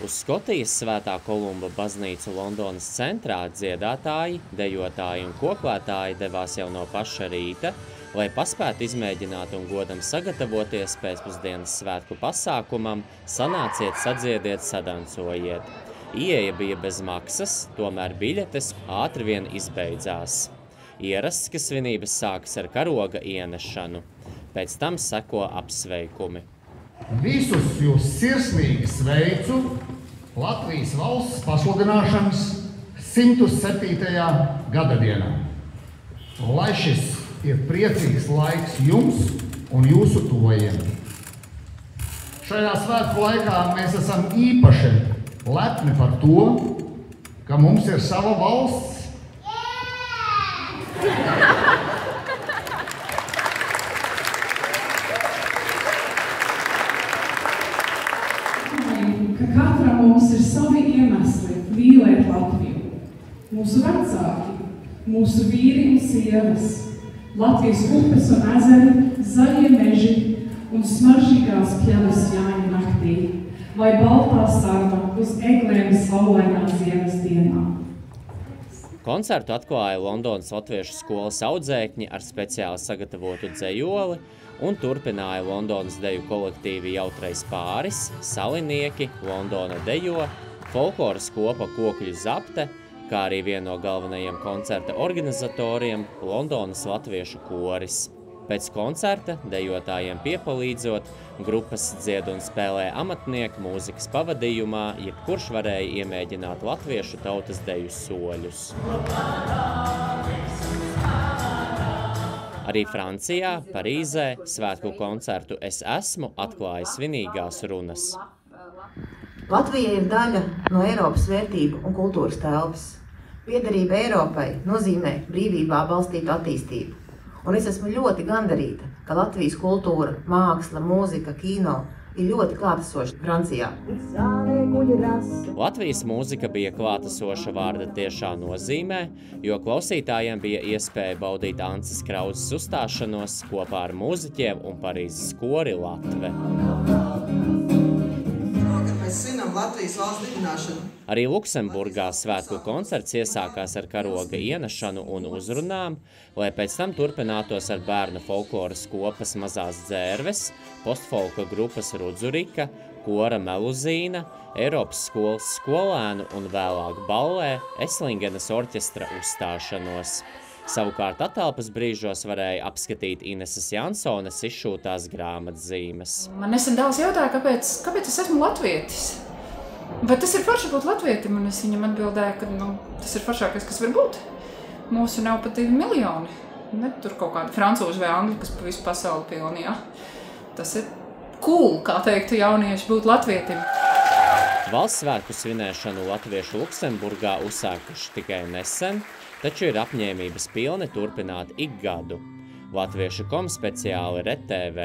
Uz Skotijas Svētā Kolumba baznīcu Londonas centrā dziedātāji, dejotāji un koklētāji devās jau no paša rīta, lai paspētu izmēģināt un godam sagatavoties pēcpusdienas svētku pasākumam, sanāciet, sadziediet, sadancojiet. Ieeja bija bez maksas, tomēr biļetes ātri vien izbeidzās. Ierasts, ka svinības sākas ar karoga ienešanu. Pēc tam seko apsveikumi. Visus jūs sirsnīgi sveicu Latvijas valsts pasludināšanas 107. gadadienā. Lai šis ir priecīgs laiks jums un jūsu tuvajiem. Šajā svētku laikā mēs esam īpaši lepni par to, ka mums ir sava valsts. Ka katram mums ir savi iemesli mīlēt Latviju. Mūsu vecāki, mūsu vīri un sievas, Latvijas upes un ezeri, zaļie meži un smaržīgās pļavas Jāņu naktī, vai baltā sarva uz eglēm saulainā ziemas dienā. Koncertu atklāja Londonas latviešu skolas audzēkņi ar speciāli sagatavotu dzejoli un turpināja Londonas deju kolektīvi Jautrais pāris, Salinieki, Londona dejo, folkloras kopa Kokļu zapte, kā arī viena no galvenajiem koncerta organizatoriem Londonas latviešu koris. Pēc koncerta, dejotājiem piepalīdzot, grupas dzied un spēlē amatnieku mūzikas pavadījumā, jebkurš varēja iemēģināt latviešu tautas deju soļus. Arī Francijā, Parīzē, svētku koncertu Es esmu atklāja svinīgās runas. Latvija ir daļa no Eiropas vērtību un kultūras telpas. Piederība Eiropai nozīmē brīvībā balstītu attīstību. Un es esmu ļoti gandarīta, ka Latvijas kultūra, māksla, mūzika, kino ir ļoti klātesoša Francijā. Latvijas mūzika bija klātesoša vārda tiešā nozīmē, jo klausītājiem bija iespēja baudīt Ances Krauzes uzstāšanos kopā ar mūziķiem un Parīzes kori Latve. Latvijas valsts dibināšanu. Arī Luksemburgā svētku koncerts iesākās ar karoga ienešanu un uzrunām, lai pēc tam turpinātos ar bērnu folkloras kopas Mazās dzērves, postfolka grupas Rudzurika, kora Meluzīna, Eiropas skolas skolēnu un vēlāk ballē Eslingenes orķestra uzstāšanos. Savukārt atelpas brīžos varēja apskatīt Ineses Jansones izšūtās grāmatzīmes. Man nesen daudz jautāja, kāpēc es esmu latvietis? Vai tas ir forši būt latvietim? Un es viņam atbildēju, ka tas ir foršākais, kas var būt. Mūsu nav pat 2 miljoni. Ne tur kaut kādi francūži vai angļi, kas pa visu pasauli pilnījā. Tas ir cool, kā teiktu jaunieši, būt latvietim. Valsts svētku svinēšanu latviešu Luksemburgā uzsākuši tikai nesen, taču ir apņēmības pilni turpināt ik gadu. Latviešu.com speciāli RTV.